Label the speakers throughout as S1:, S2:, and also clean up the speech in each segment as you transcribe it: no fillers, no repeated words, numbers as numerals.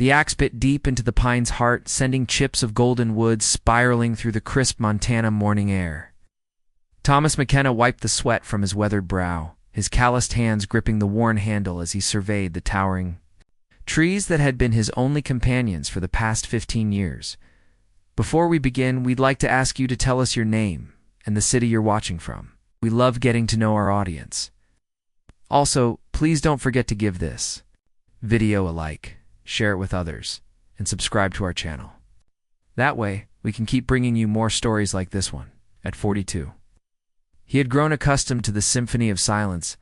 S1: The axe bit deep into the pine's heart, sending chips of golden wood spiraling through the crisp Montana morning air. Thomas McKenna wiped the sweat from his weathered brow, his calloused hands gripping the worn handle as he surveyed the towering trees that had been his only companions for the past 15 years. Before we begin, we'd like to ask you to tell us your name and the city you're watching from. We love getting to know our audience. Also, please don't forget to give this video a like, share it with others, and subscribe to our channel. That way, we can keep bringing you more stories like this one. At 42, he had grown accustomed to the symphony of silence,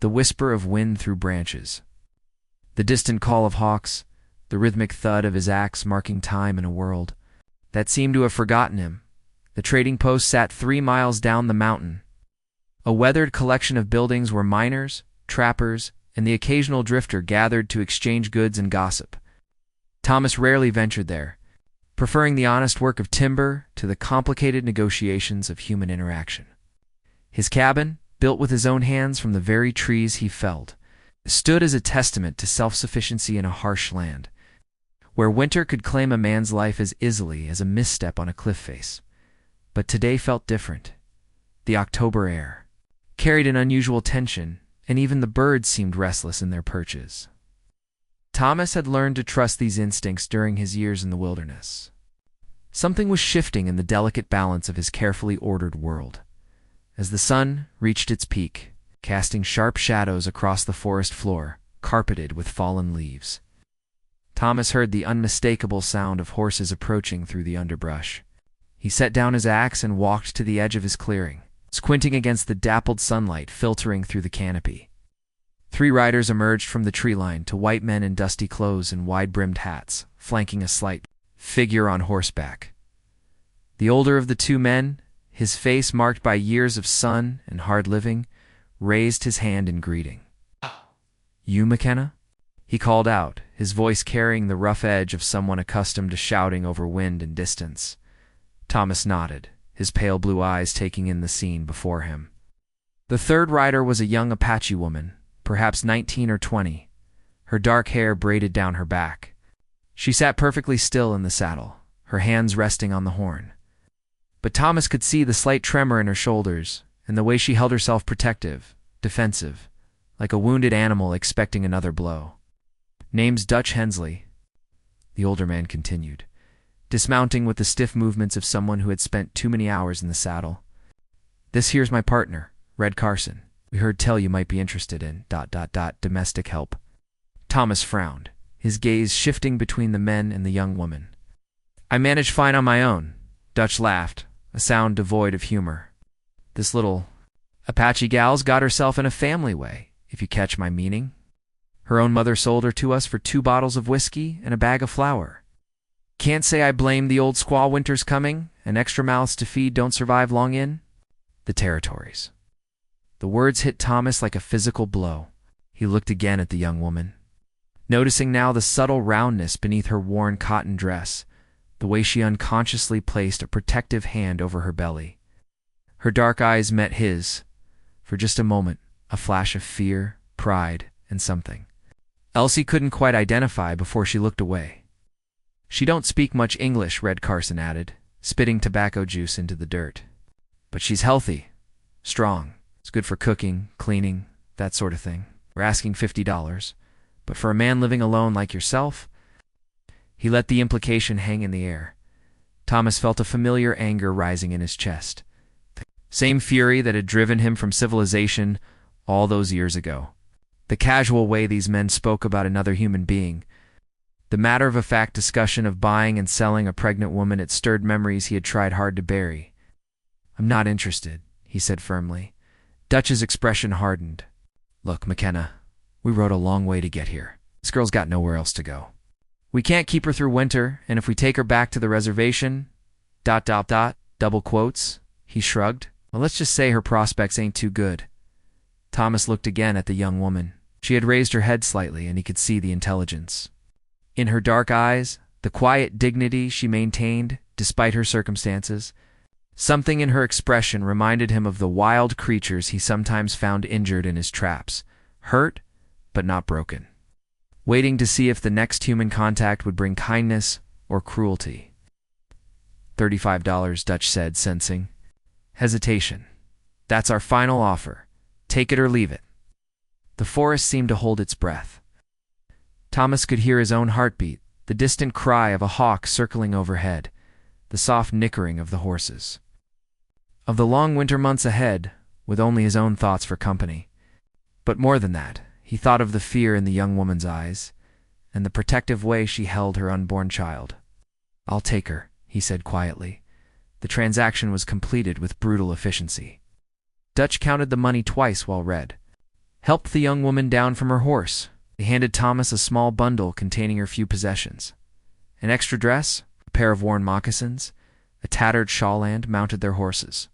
S1: the whisper of wind through branches, the distant call of hawks, the rhythmic thud of his axe marking time in a world that seemed to have forgotten him. The trading post sat 3 miles down the mountain, a weathered collection of buildings where miners, trappers, and the occasional drifter gathered to exchange goods and gossip. Thomas rarely ventured there, preferring the honest work of timber to the complicated negotiations of human interaction. His cabin, built with his own hands from the very trees he felled, stood as a testament to self-sufficiency in a harsh land, where winter could claim a man's life as easily as a misstep on a cliff face. But today felt different. The October air carried an unusual tension, and even the birds seemed restless in their perches. Thomas had learned to trust these instincts during his years in the wilderness. Something was shifting in the delicate balance of his carefully ordered world. As the sun reached its peak, casting sharp shadows across the forest floor, carpeted with fallen leaves, Thomas heard the unmistakable sound of horses approaching through the underbrush. He set down his axe and walked to the edge of his clearing, squinting against the dappled sunlight filtering through the canopy. 3 riders emerged from the tree line, to white men in dusty clothes and wide-brimmed hats, flanking a slight figure on horseback. The older of the 2 men, his face marked by years of sun and hard living, raised his hand in greeting. "You, McKenna?" he called out, his voice carrying the rough edge of someone accustomed to shouting over wind and distance. Thomas nodded, his pale blue eyes taking in the scene before him. The 3rd rider was a young Apache woman, perhaps 19 or 20, her dark hair braided down her back. She sat perfectly still in the saddle, her hands resting on the horn. But Thomas could see the slight tremor in her shoulders, and the way she held herself protective, defensive, like a wounded animal expecting another blow. "Name's Dutch Hensley," the older man continued, dismounting with the stiff movements of someone who had spent too many hours in the saddle. "This here's my partner, Red Carson. We heard tell you might be interested in ... domestic help." Thomas frowned, his gaze shifting between the men and the young woman. "I manage fine on my own," Dutch laughed, a sound devoid of humor. "This little Apache gal's got herself in a family way, if you catch my meaning. Her own mother sold her to us for 2 bottles of whiskey and a bag of flour. Can't say I blame the old squaw winter's coming, and extra mouths to feed don't survive long in the territories." The words hit Thomas like a physical blow. He looked again at the young woman, noticing now the subtle roundness beneath her worn cotton dress, the way she unconsciously placed a protective hand over her belly. Her dark eyes met his. For just a moment, a flash of fear, pride, and something else he couldn't quite identify before she looked away. "She don't speak much English," Red Carson added, spitting tobacco juice into the dirt. "But she's healthy, strong. It's good for cooking, cleaning, that sort of thing. We're asking $50, but for a man living alone like yourself..." He let the implication hang in the air. Thomas felt a familiar anger rising in his chest. The same fury that had driven him from civilization all those years ago. The casual way these men spoke about another human being. The matter-of-fact discussion of buying and selling a pregnant woman, it stirred memories he had tried hard to bury. "I'm not interested," he said firmly. Dutch's expression hardened. "Look, McKenna, we rode a long way to get here. This girl's got nowhere else to go. We can't keep her through winter, and if we take her back to the reservation... ... double quotes," he shrugged. "Well, let's just say her prospects ain't too good." Thomas looked again at the young woman. She had raised her head slightly, and he could see the intelligence in her dark eyes, the quiet dignity she maintained despite her circumstances. Something in her expression reminded him of the wild creatures he sometimes found injured in his traps, hurt but not broken. waiting to see if the next human contact would bring kindness or cruelty. $35, Dutch said, sensing hesitation. That's our final offer. Take it or leave it. The forest seemed to hold its breath. Thomas could hear his own heartbeat, the distant cry of a hawk circling overhead, the soft nickering of the horses. Of the long winter months ahead, with only his own thoughts for company. But more than that, he thought of the fear in the young woman's eyes, and the protective way she held her unborn child. "I'll take her," he said quietly. The transaction was completed with brutal efficiency. Dutch counted the money twice while Red helped the young woman down from her horse. He handed Thomas a small bundle containing her few possessions. An extra dress, a pair of worn moccasins, a tattered shawl, and mounted their horses.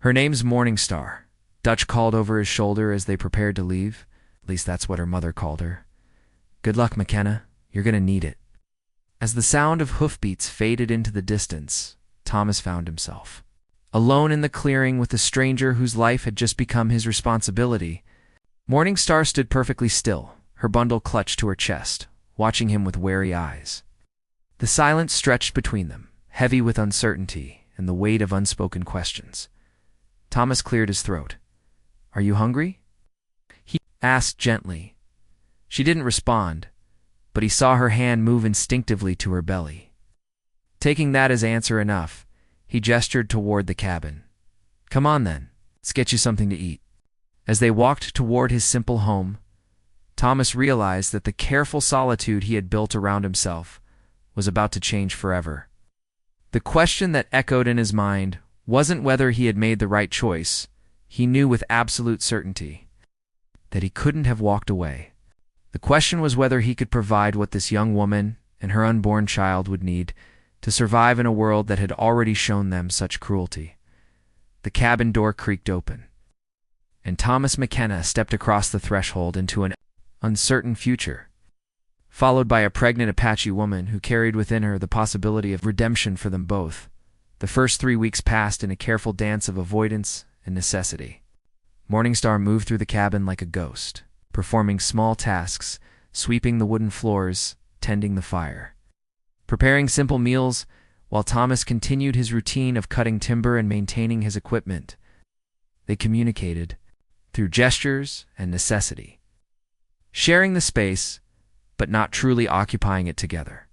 S1: "Her name's Morning Star," Dutch called over his shoulder as they prepared to leave. At least that's what her mother called her. "Good luck, McKenna. You're gonna need it." As the sound of hoofbeats faded into the distance, Thomas found himself alone in the clearing with a stranger whose life had just become his responsibility. Morning Star stood perfectly still, her bundle clutched to her chest, watching him with wary eyes. The silence stretched between them, heavy with uncertainty and the weight of unspoken questions. Thomas cleared his throat. "Are you hungry?" he asked gently. She didn't respond, but he saw her hand move instinctively to her belly. Taking that as answer enough, he gestured toward the cabin. "Come on then, let's get you something to eat." As they walked toward his simple home, Thomas realized that the careful solitude he had built around himself was about to change forever. The question that echoed in his mind wasn't whether he had made the right choice. He knew with absolute certainty that he couldn't have walked away. The question was whether he could provide what this young woman and her unborn child would need to survive in a world that had already shown them such cruelty. The cabin door creaked open, and Thomas McKenna stepped across the threshold into an uncertain future, followed by a pregnant Apache woman who carried within her the possibility of redemption for them both. The first 3 weeks passed in a careful dance of avoidance and necessity. Morning Star moved through the cabin like a ghost, performing small tasks, sweeping the wooden floors, tending the fire, preparing simple meals, while Thomas continued his routine of cutting timber and maintaining his equipment. They communicated through gestures and necessity, sharing the space, but not truly occupying it together.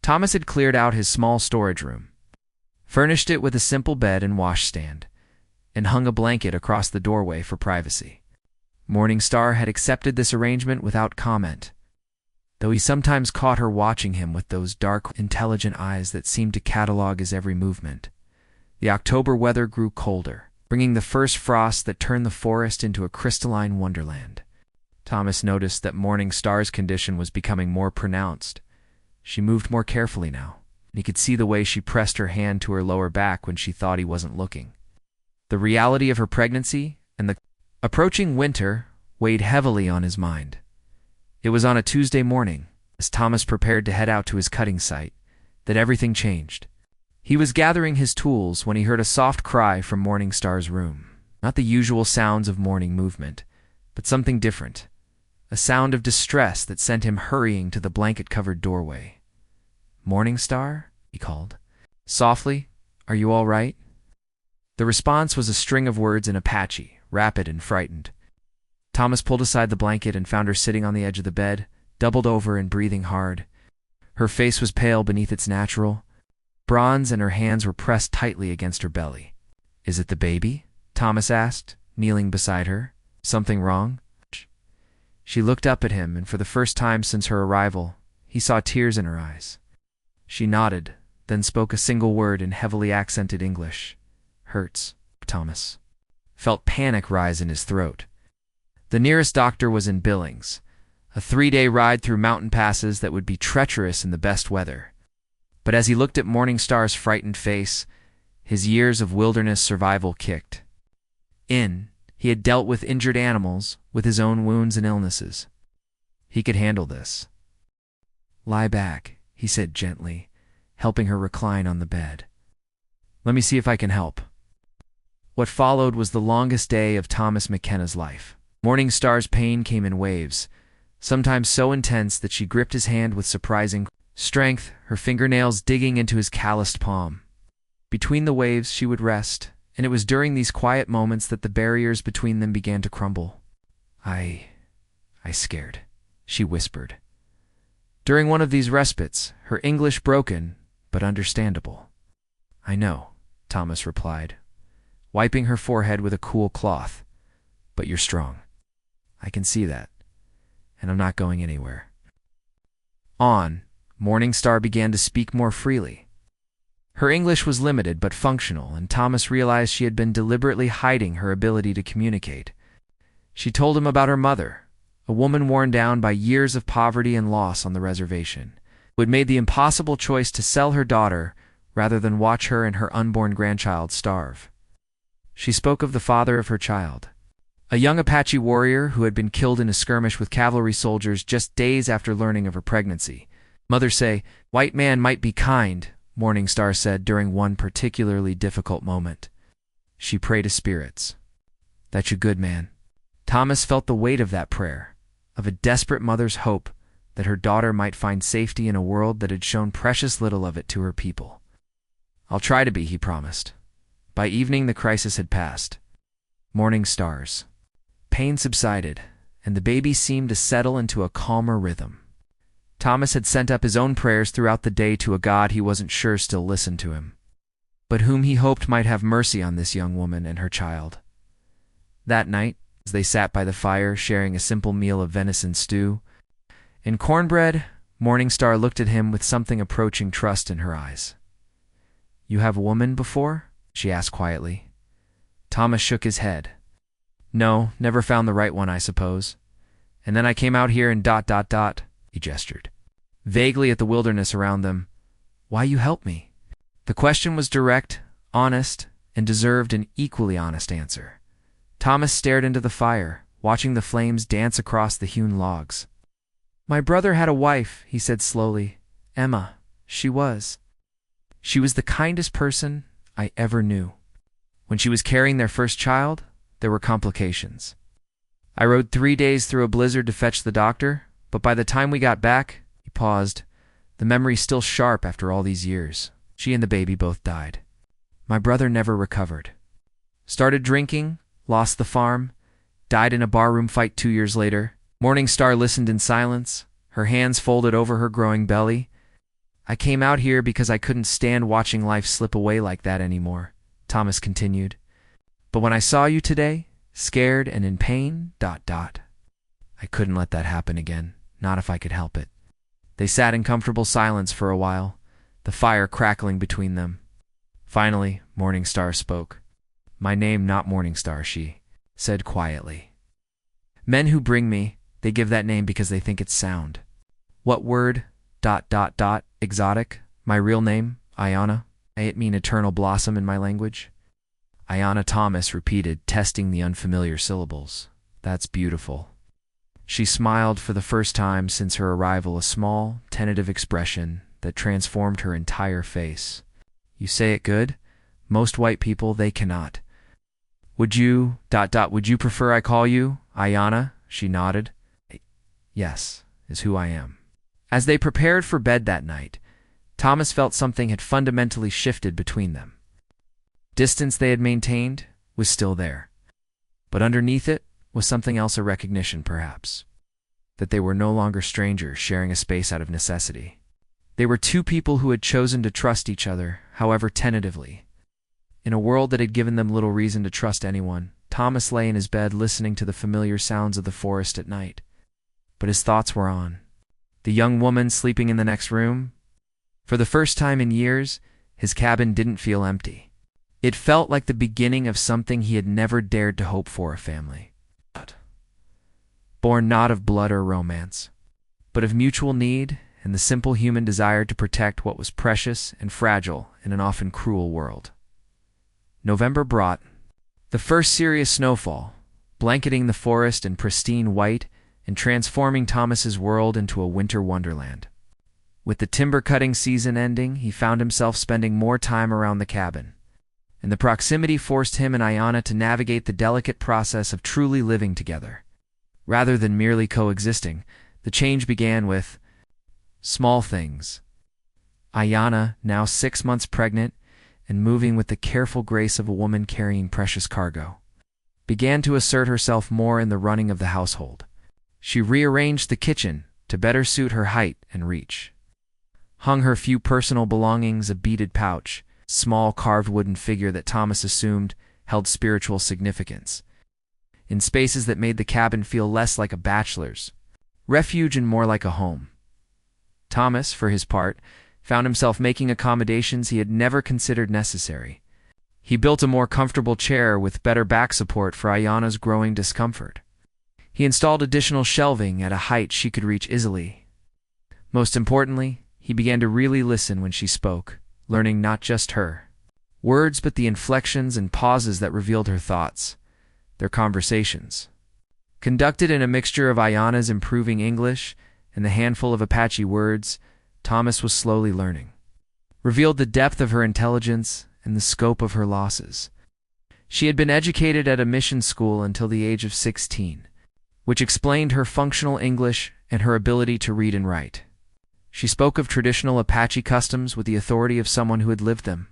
S1: Thomas had cleared out his small storage room, furnished it with a simple bed and washstand, and hung a blanket across the doorway for privacy. Morning Star had accepted this arrangement without comment, though he sometimes caught her watching him with those dark, intelligent eyes that seemed to catalog his every movement. The October weather grew colder, bringing the first frost that turned the forest into a crystalline wonderland. Thomas noticed that Morning Star's condition was becoming more pronounced. She moved more carefully now, and he could see the way she pressed her hand to her lower back when she thought he wasn't looking. The reality of her pregnancy and the approaching winter weighed heavily on his mind. It was on a Tuesday morning, as Thomas prepared to head out to his cutting site, that everything changed. He was gathering his tools when he heard a soft cry from Morning Star's room. Not the usual sounds of morning movement, but something different. A sound of distress that sent him hurrying to the blanket-covered doorway. "Morning Star?" he called. Softly, "Are you all right?" The response was a string of words in Apache, rapid and frightened. Thomas pulled aside the blanket and found her sitting on the edge of the bed, doubled over and breathing hard. Her face was pale beneath its natural bronze, and her hands were pressed tightly against her belly. "Is it the baby?" Thomas asked, kneeling beside her. "Something wrong?" She looked up at him, and for the first time since her arrival, he saw tears in her eyes. She nodded, then spoke a single word in heavily accented English. "Hurts." Thomas felt panic rise in his throat. The nearest doctor was in Billings, a 3-day ride through mountain passes that would be treacherous in the best weather. But as he looked at Morning Star's frightened face, his years of wilderness survival kicked in. He had dealt with injured animals, with his own wounds and illnesses. He could handle this. "Lie back," he said gently, helping her recline on the bed. "Let me see if I can help." What followed was the longest day of Thomas McKenna's life. Morning Star's pain came in waves, sometimes so intense that she gripped his hand with surprising strength, her fingernails digging into his calloused palm. Between the waves she would rest, and it was during these quiet moments that the barriers between them began to crumble. I scared, she whispered. During one of these respites, her English broken, but understandable. I know, Thomas replied, wiping her forehead with a cool cloth. But you're strong. I can see that, and I'm not going anywhere. Morningstar began to speak more freely. Her English was limited but functional, and Thomas realized she had been deliberately hiding her ability to communicate. She told him about her mother, a woman worn down by years of poverty and loss on the reservation, who had made the impossible choice to sell her daughter rather than watch her and her unborn grandchild starve. She spoke of the father of her child, a young Apache warrior who had been killed in a skirmish with cavalry soldiers just days after learning of her pregnancy. Mother say, "White man might be kind," Morningstar said during one particularly difficult moment. She prayed to spirits. "That you good man." Thomas felt the weight of that prayer, of a desperate mother's hope that her daughter might find safety in a world that had shown precious little of it to her people. "I'll try to be," he promised. By evening the crisis had passed. Morning stars. Pain subsided, and the baby seemed to settle into a calmer rhythm. Thomas had sent up his own prayers throughout the day to a God he wasn't sure still listened to him, but whom he hoped might have mercy on this young woman and her child. That night, as they sat by the fire sharing a simple meal of venison stew and cornbread, Morningstar looked at him with something approaching trust in her eyes. "You have a woman before?" she asked quietly. Thomas shook his head. "No, never found the right one, I suppose. And then I came out here and ... he gestured vaguely at the wilderness around them. "Why you help me?" The question was direct, honest, and deserved an equally honest answer. Thomas stared into the fire, watching the flames dance across the hewn logs. "My brother had a wife," he said slowly. "Emma. She was the kindest person I ever knew. When she was carrying their first child, there were complications. I rode 3 days through a blizzard to fetch the doctor, but by the time we got back," he paused, "the memory still sharp after all these years. She and the baby both died. My brother never recovered. Started drinking, lost the farm, died in a barroom fight 2 years later." Morningstar listened in silence, her hands folded over her growing belly. "I came out here because I couldn't stand watching life slip away like that anymore," Thomas continued. "But when I saw you today, scared and in pain, ... I couldn't let that happen again. Not if I could help it." They sat in comfortable silence for a while, the fire crackling between them. Finally, Morningstar spoke. "My name not Morningstar," she said quietly. "Men who bring me, they give that name because they think it's sound." "What word ... exotic? My real name, Ayana. It mean eternal blossom in my language." Ayana, Thomas repeated, testing the unfamiliar syllables. "That's beautiful." She smiled for the first time since her arrival, a small, tentative expression that transformed her entire face. "You say it good? Most white people, they cannot." Would you prefer I call you Ayana?" She nodded. "Yes, is who I am." As they prepared for bed that night, Thomas felt something had fundamentally shifted between them. Distance they had maintained was still there, but underneath it was something else, a recognition, perhaps, that they were no longer strangers sharing a space out of necessity. They were two people who had chosen to trust each other, however tentatively. In a world that had given them little reason to trust anyone, Thomas lay in his bed listening to the familiar sounds of the forest at night. But his thoughts were on the young woman sleeping in the next room. For the first time in years, his cabin didn't feel empty. It felt like the beginning of something he had never dared to hope for, a family. Born not of blood or romance, but of mutual need and the simple human desire to protect what was precious and fragile in an often cruel world. November brought the first serious snowfall, blanketing the forest in pristine white and transforming Thomas's world into a winter wonderland. With the timber-cutting season ending, he found himself spending more time around the cabin, and the proximity forced him and Ayana to navigate the delicate process of truly living together. Rather than merely coexisting, The change began with small things. Ayana, now 6 months pregnant and moving with the careful grace of a woman carrying precious cargo, began to assert herself more in the running of the household. She rearranged the kitchen to better suit her height and reach, hung her few personal belongings, a beaded pouch, small carved wooden figure that Thomas assumed held spiritual significance, in spaces that made the cabin feel less like a bachelor's refuge and more like a home. Thomas, for his part, found himself making accommodations he had never considered necessary. He built a more comfortable chair with better back support for Ayana's growing discomfort. He installed additional shelving at a height she could reach easily. Most importantly, he began to really listen when she spoke, learning not just her words but the inflections and pauses that revealed her thoughts. Their conversations, conducted in a mixture of Ayana's improving English and the handful of Apache words Thomas was slowly learning, revealed the depth of her intelligence and the scope of her losses. She had been educated at a mission school until the age of 16, which explained her functional English and her ability to read and write. She spoke of traditional Apache customs with the authority of someone who had lived them,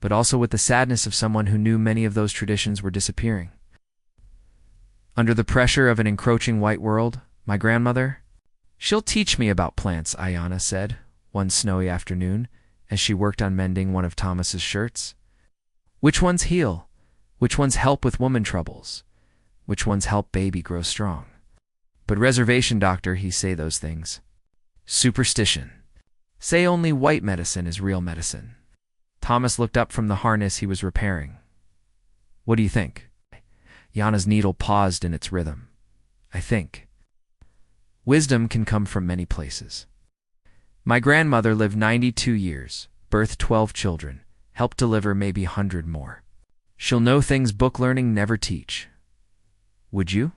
S1: but also with the sadness of someone who knew many of those traditions were disappearing. Under the pressure of an encroaching white world, my grandmother, "She'll teach me about plants," Ayana said one snowy afternoon as she worked on mending one of Thomas's shirts. "Which ones heal? Which ones help with woman troubles? Which ones help baby grow strong?" "But reservation doctor, he say those things. Superstition. Say only white medicine is real medicine." Thomas looked up from the harness he was repairing. "What do you think?" Yana's needle paused in its rhythm. "I think wisdom can come from many places. My grandmother lived 92 years, birthed 12 children, helped deliver maybe 100 more. She'll know things book learning never teach. Would you?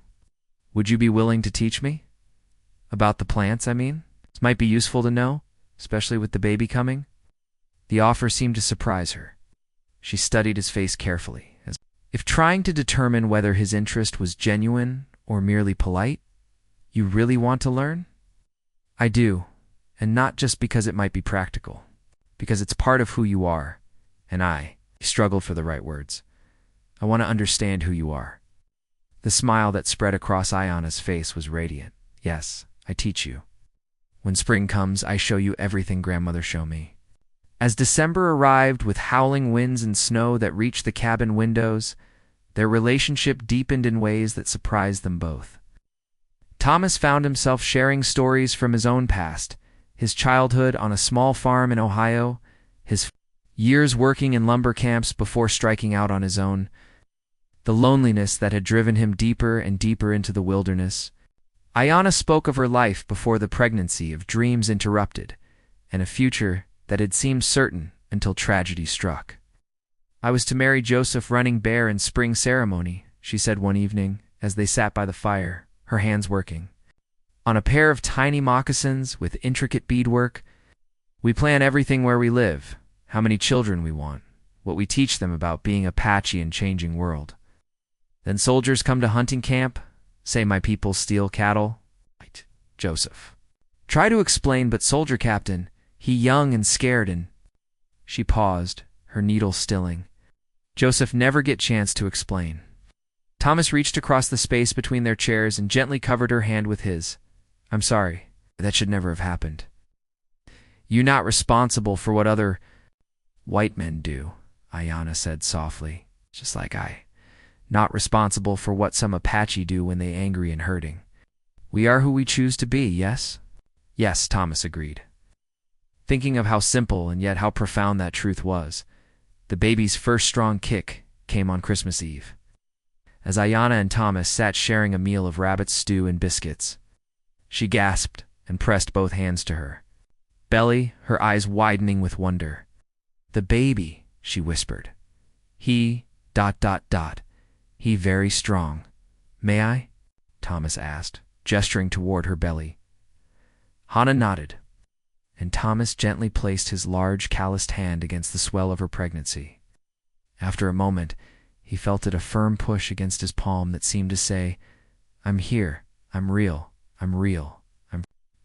S1: Would you be willing to teach me? About the plants, I mean? It might be useful to know, especially with the baby coming." The offer seemed to surprise her. She studied his face carefully, as if trying to determine whether his interest was genuine or merely polite. "You really want to learn?" "I do, and not just because it might be practical, because it's part of who you are, and he struggled for the right words. "I want to understand who you are." The smile that spread across Ayana's face was radiant. "Yes, I teach you. When spring comes, I show you everything grandmother showed me." As December arrived with howling winds and snow that reached the cabin windows, their relationship deepened in ways that surprised them both. Thomas found himself sharing stories from his own past, his childhood on a small farm in Ohio, his years working in lumber camps before striking out on his own, the loneliness that had driven him deeper and deeper into the wilderness. Ayana spoke of her life before the pregnancy, of dreams interrupted, and a future that had seemed certain until tragedy struck. "I was to marry Joseph Running Bear in spring ceremony," she said one evening as they sat by the fire, her hands working on a pair of tiny moccasins with intricate beadwork. "We plan everything where we live, how many children we want, what we teach them about being Apache and changing world. Then soldiers come to hunting camp, say my people steal cattle." Right, Joseph. "Try to explain, but soldier captain, he young and scared and—" She paused, her needle stilling. Joseph never get chance to explain. Thomas reached across the space between their chairs and gently covered her hand with his. "I'm sorry. That should never have happened. You not responsible for what other white men do," Ayana said softly, "just like I. Not responsible for what some Apache do when they angry and hurting. We are who we choose to be, yes?" "Yes," Thomas agreed, thinking of how simple and yet how profound that truth was. The baby's first strong kick came on Christmas Eve, as Ayana and Thomas sat sharing a meal of rabbit stew and biscuits. She gasped and pressed both hands to her belly, her eyes widening with wonder. "The baby," she whispered. He very strong." "May I?" Thomas asked, gesturing toward her belly. Hana nodded, and Thomas gently placed his large, calloused hand against the swell of her pregnancy. After a moment, he felt it a firm push against his palm that seemed to say, "I'm here, I'm real, I'm real, I'm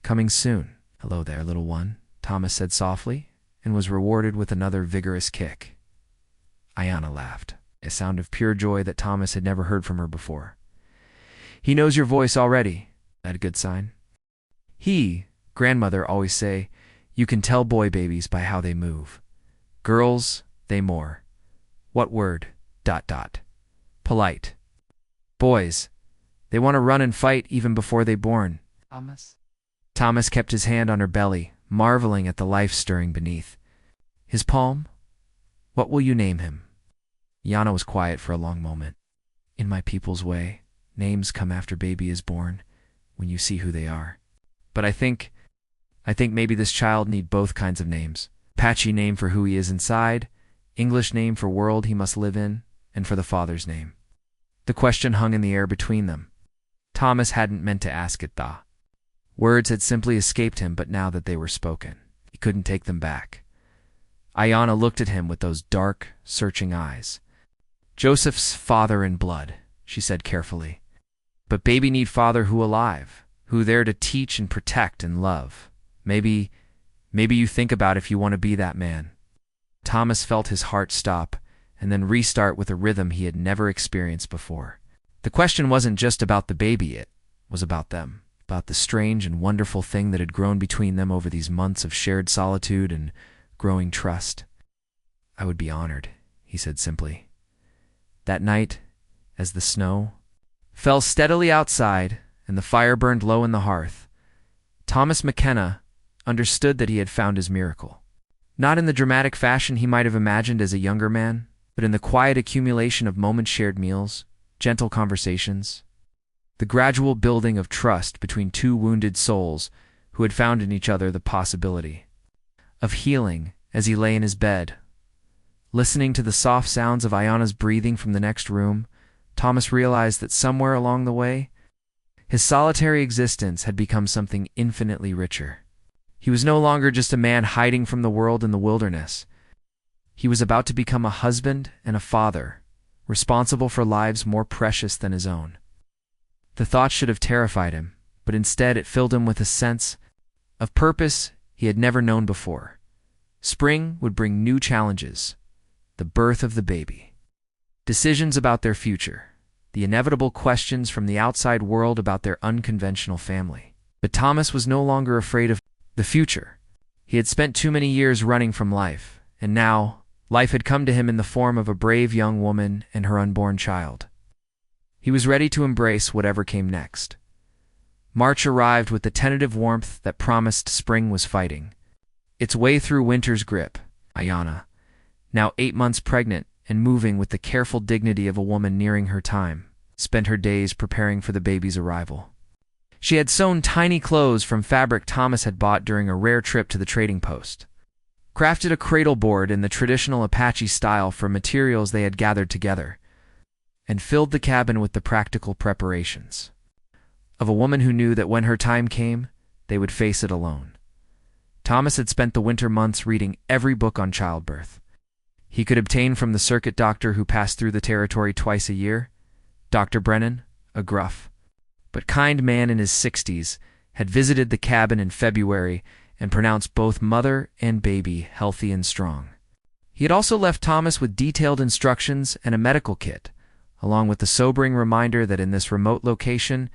S1: Coming soon. Hello there, little one, Thomas said softly, and was rewarded with another vigorous kick. Ayanna laughed, a sound of pure joy that Thomas had never heard from her before. He knows your voice already. That a good sign? Grandmother always say, you can tell boy babies by how they move. Girls, they more. What word? ... Polite. Boys, they want to run and fight even before they born. Thomas kept his hand on her belly, marveling at the life stirring beneath. His palm? What will you name him? Ayanna was quiet for a long moment. In my people's way, names come after baby is born, when you see who they are. But I think maybe this child need both kinds of names. Apache name for who he is inside, English name for world he must live in, and for the father's name. The question hung in the air between them. Thomas hadn't meant to ask it, though. Words had simply escaped him, but now that they were spoken, he couldn't take them back. Ayanna looked at him with those dark, searching eyes. Joseph's father in blood, she said carefully. But baby need father who alive, who there to teach and protect and love. Maybe you think about if you want to be that man. Thomas felt his heart stop and then restart with a rhythm he had never experienced before. The question wasn't just about the baby, it was about them, about the strange and wonderful thing that had grown between them over these months of shared solitude and growing trust. I would be honored, he said simply. That night, as the snow fell steadily outside and the fire burned low in the hearth, Thomas McKenna understood that he had found his miracle. Not in the dramatic fashion he might have imagined as a younger man, but in the quiet accumulation of moment-shared meals, gentle conversations, the gradual building of trust between two wounded souls who had found in each other the possibility of healing. As he lay in his bed, listening to the soft sounds of Ayanna's breathing from the next room, Thomas realized that somewhere along the way, his solitary existence had become something infinitely richer. He was no longer just a man hiding from the world in the wilderness. He was about to become a husband and a father, responsible for lives more precious than his own. The thought should have terrified him, but instead it filled him with a sense of purpose he had never known before. Spring would bring new challenges, the birth of the baby, decisions about their future, the inevitable questions from the outside world about their unconventional family. But Thomas was no longer afraid of the future. He had spent too many years running from life, and now life had come to him in the form of a brave young woman and her unborn child. He was ready to embrace whatever came next. March arrived with the tentative warmth that promised spring was fighting its way through winter's grip. Ayanna, now 8 months pregnant and moving with the careful dignity of a woman nearing her time, spent her days preparing for the baby's arrival. She had sewn tiny clothes from fabric Thomas had bought during a rare trip to the trading post, crafted a cradle board in the traditional Apache style from materials they had gathered together, and filled the cabin with the practical preparations of a woman who knew that when her time came, they would face it alone. Thomas had spent the winter months reading every book on childbirth he could obtain from the circuit doctor who passed through the territory twice a year. Dr. Brennan, a gruff but kind man in his 60s, had visited the cabin in February and pronounced both mother and baby healthy and strong. He had also left Thomas with detailed instructions and a medical kit, along with the sobering reminder that in this remote location,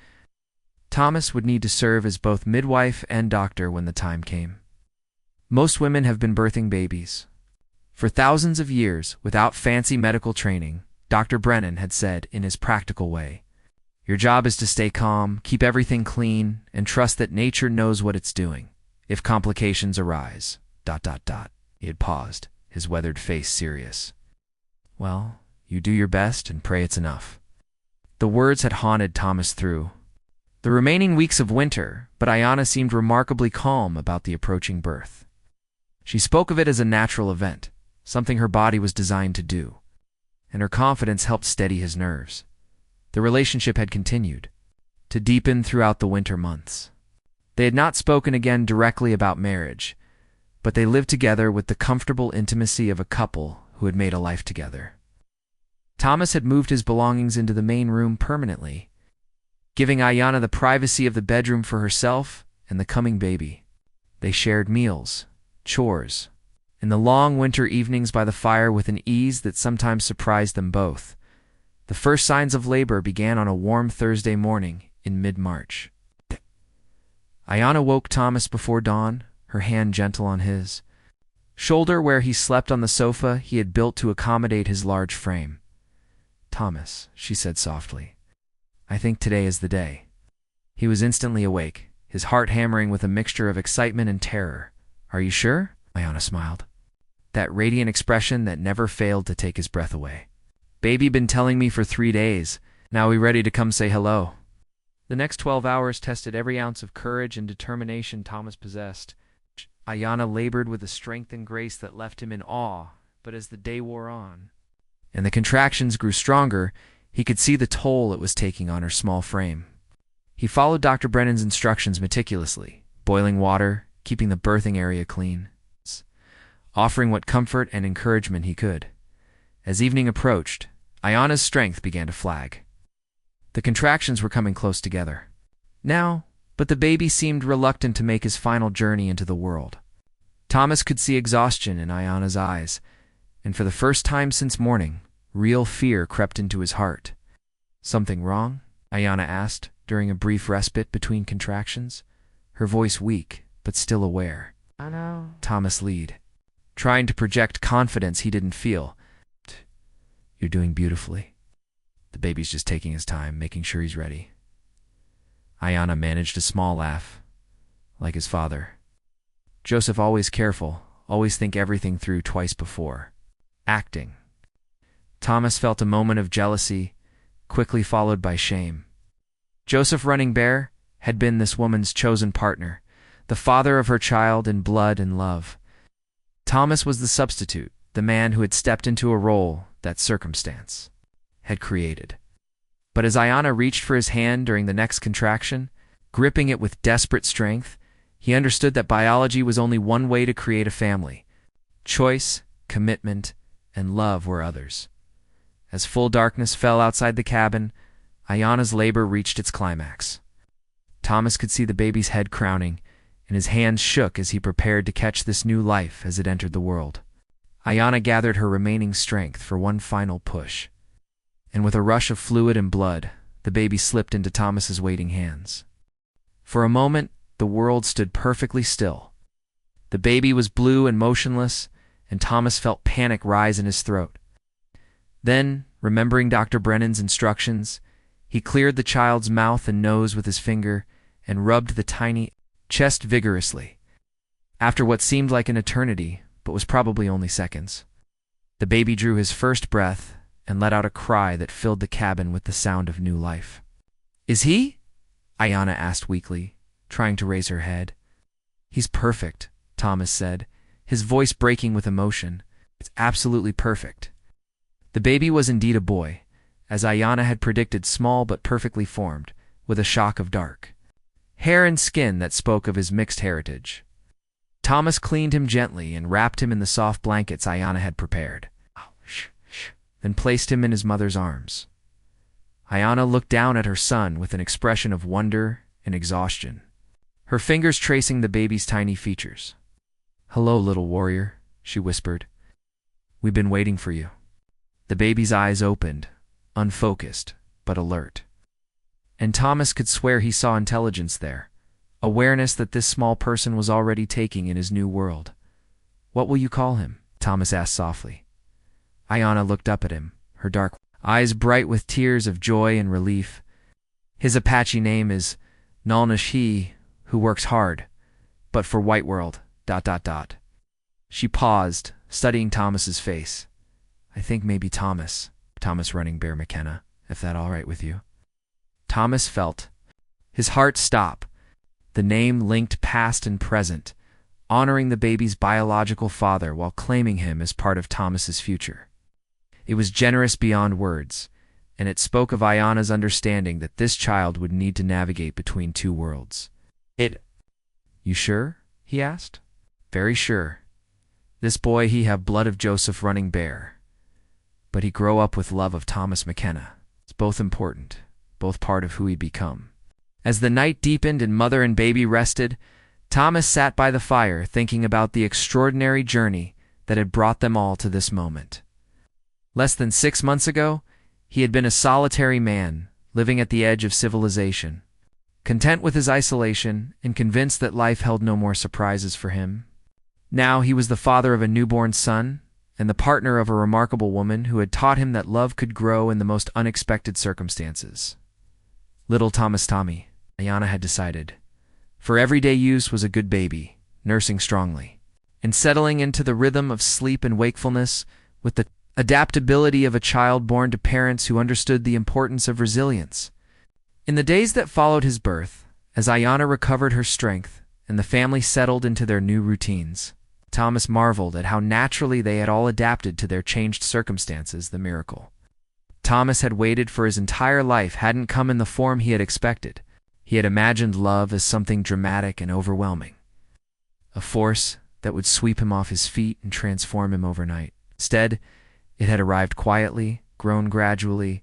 S1: Thomas would need to serve as both midwife and doctor when the time came. Most women have been birthing babies for thousands of years without fancy medical training, Dr. Brennan had said in his practical way. Your job is to stay calm, keep everything clean, and trust that nature knows what it's doing. If complications arise, ... He had paused, his weathered face serious. Well, you do your best and pray it's enough. The words had haunted Thomas through the remaining weeks of winter, but Ayanna seemed remarkably calm about the approaching birth. She spoke of it as a natural event, something her body was designed to do, and her confidence helped steady his nerves. The relationship had continued to deepen throughout the winter months. They had not spoken again directly about marriage, but they lived together with the comfortable intimacy of a couple who had made a life together. Thomas had moved his belongings into the main room permanently, giving Ayanna the privacy of the bedroom for herself and the coming baby. They shared meals, chores, and the long winter evenings by the fire with an ease that sometimes surprised them both. The first signs of labor began on a warm Thursday morning in mid-March. Ayanna woke Thomas before dawn, her hand gentle on his shoulder where he slept on the sofa he had built to accommodate his large frame. "Thomas," she said softly, "I think today is the day." He was instantly awake, his heart hammering with a mixture of excitement and terror. "Are you sure?" Ayanna smiled, that radiant expression that never failed to take his breath away. "Baby been telling me for 3 days. Now we ready to come say hello." The next 12 hours tested every ounce of courage and determination Thomas possessed. Ayanna labored with a strength and grace that left him in awe, but as the day wore on, and the contractions grew stronger, he could see the toll it was taking on her small frame. He followed Dr. Brennan's instructions meticulously, boiling water, keeping the birthing area clean, offering what comfort and encouragement he could. As evening approached, Ayanna's strength began to flag. The contractions were coming close together now, but the baby seemed reluctant to make his final journey into the world. Thomas could see exhaustion in Ayanna's eyes, and for the first time since morning, real fear crept into his heart. "Something wrong?" Ayanna asked during a brief respite between contractions, her voice weak but still aware.
S2: "I know,"
S1: Thomas lead, trying to project confidence he didn't feel. "You're doing beautifully. The baby's just taking his time, making sure he's ready." Ayanna managed a small laugh, like his father. Joseph always careful, always think everything through twice before acting. Thomas felt a moment of jealousy, quickly followed by shame. Joseph Running Bear had been this woman's chosen partner, the father of her child in blood and love. Thomas was the substitute, the man who had stepped into a role that circumstance had created. But as Ayanna reached for his hand during the next contraction, gripping it with desperate strength, he understood that biology was only one way to create a family. Choice, commitment, and love were others. As full darkness fell outside the cabin, Ayanna's labor reached its climax. Thomas could see the baby's head crowning, and his hands shook as he prepared to catch this new life as it entered the world. Ayanna gathered her remaining strength for one final push, and with a rush of fluid and blood, the baby slipped into Thomas's waiting hands. For a moment, the world stood perfectly still. The baby was blue and motionless, and Thomas felt panic rise in his throat. Then, remembering Dr. Brennan's instructions, he cleared the child's mouth and nose with his finger and rubbed the tiny chest vigorously. After what seemed like an eternity, but was probably only seconds, the baby drew his first breath and let out a cry that filled the cabin with the sound of new life. "Is he?" Ayanna asked weakly, trying to raise her head. "He's perfect," Thomas said, his voice breaking with emotion. "It's absolutely perfect." The baby was indeed a boy, as Ayanna had predicted, small but perfectly formed, with a shock of dark hair and skin that spoke of his mixed heritage. Thomas cleaned him gently and wrapped him in the soft blankets Ayanna had prepared, then placed him in his mother's arms. Ayanna looked down at her son with an expression of wonder and exhaustion, her fingers tracing the baby's tiny features. "Hello, little warrior," she whispered. "We've been waiting for you." The baby's eyes opened, unfocused but alert, and Thomas could swear he saw intelligence there, awareness that this small person was already taking in his new world. "What will you call him?" Thomas asked softly. Ayanna looked up at him, her dark eyes bright with tears of joy and relief. "His Apache name is Nalnish, he who works hard, but for White World, ... She paused, studying Thomas's face. "I think maybe Thomas Running Bear McKenna, if that all right with you." Thomas felt his heart stop. The name linked past and present, honoring the baby's biological father while claiming him as part of Thomas's future. It was generous beyond words, and it spoke of Ayanna's understanding that this child would need to navigate between two worlds. "You sure?" he asked. "Very sure. This boy he have blood of Joseph Running Bear, but he grow up with love of Thomas McKenna. It's both important, both part of who he become." As the night deepened and mother and baby rested, Thomas sat by the fire thinking about the extraordinary journey that had brought them all to this moment. Less than 6 months ago, he had been a solitary man, living at the edge of civilization, content with his isolation and convinced that life held no more surprises for him. Now he was the father of a newborn son and the partner of a remarkable woman who had taught him that love could grow in the most unexpected circumstances. Little Thomas Tommy, Ayanna had decided, for everyday use was a good baby, nursing strongly, and settling into the rhythm of sleep and wakefulness with the adaptability of a child born to parents who understood the importance of resilience. In the days that followed his birth, as Ayanna recovered her strength and the family settled into their new routines, Thomas marveled at how naturally they had all adapted to their changed circumstances. The miracle Thomas had waited for his entire life hadn't come in the form he had expected. He had imagined love as something dramatic and overwhelming, a force that would sweep him off his feet and transform him overnight. Instead, it had arrived quietly, grown gradually,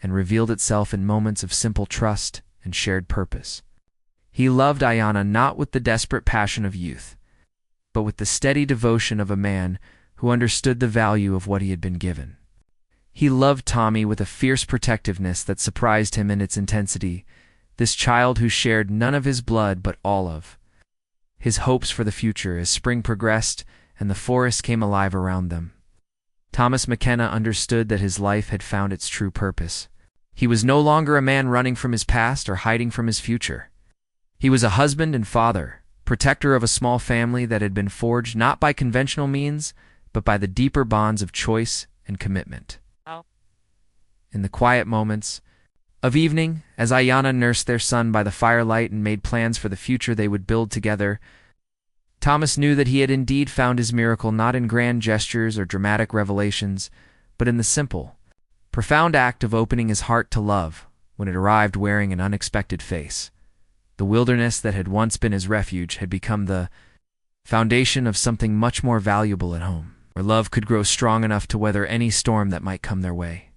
S1: and revealed itself in moments of simple trust and shared purpose. He loved Ayanna not with the desperate passion of youth, but with the steady devotion of a man who understood the value of what he had been given. He loved Tommy with a fierce protectiveness that surprised him in its intensity, this child who shared none of his blood but all of his hopes for the future. As spring progressed and the forest came alive around them, Thomas McKenna understood that his life had found its true purpose. He was no longer a man running from his past or hiding from his future. He was a husband and father, protector of a small family that had been forged not by conventional means, but by the deeper bonds of choice and commitment. In the quiet moments of evening, as Ayanna nursed their son by the firelight and made plans for the future they would build together, Thomas knew that he had indeed found his miracle not in grand gestures or dramatic revelations, but in the simple, profound act of opening his heart to love when it arrived wearing an unexpected face. The wilderness that had once been his refuge had become the foundation of something much more valuable at home, where love could grow strong enough to weather any storm that might come their way.